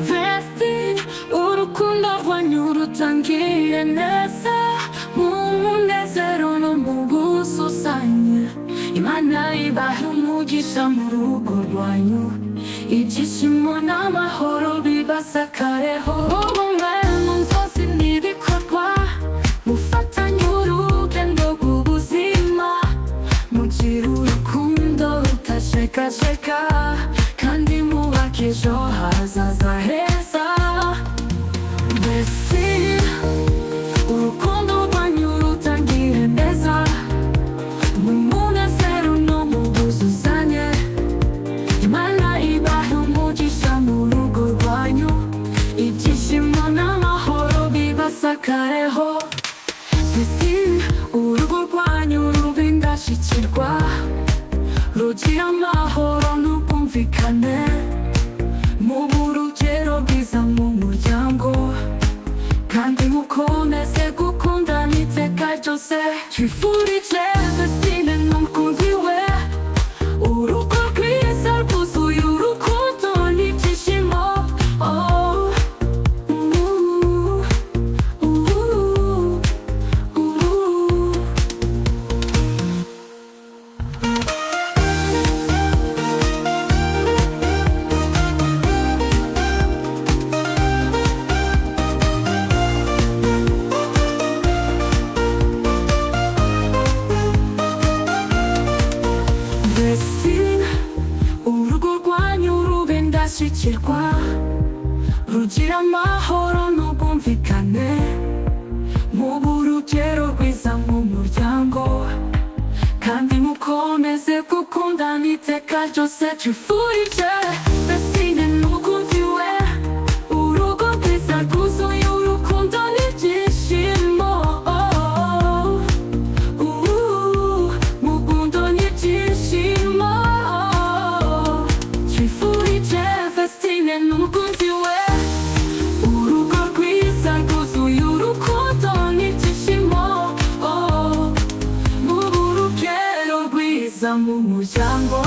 Vestiti urukundo rwanyu rutangiye neza mu munezero no mu gususanya. Imana ibahe umugisha mu rugo rwanyu, ibyishimo n'amahoro bibasakareho. Ubumwe mu nzozi n'ibikorwa, mufatanye urugendo rw'ubuzima, mugire urukundo rutashekasheka, kandi mubake ejo hazaza heza. Vestiti urukundo rwanyu rutangiye neza mu munezero no mu bwuzuzanye. Imana ibahe umugisha mu rugo rwanyu, ibyishimo n'amahoro bibasakareho. Vestiti urugo rwanyu rube indashyikirwa, rugira amahoro n'ubwumvikane, mube urugero rwiza mu muryango, kandi mukomeze gukundana iteka ryose. Twifurije Vestiti n'umukunzi we urugo rwiza rwuzuye urukundo n'ibyishimo. Vestiti urugo rwanyu rube indashyikirwa, rugira amahoro n'ubwumvikane, mube urugero rwiza mu muryango, kandi mukomeze gukundana iteka ryose. Twifurije Vestiti n'umukunzi we urugo rwiza rwuzuye urukundo n'ibyishimo. Mukundo n'ibyishimo. Twifurije Vestiti n'umukunzi we urugo rwiza rwuzuye urukundo n'ibyishimo. Mube urugero rwiza mu muryango.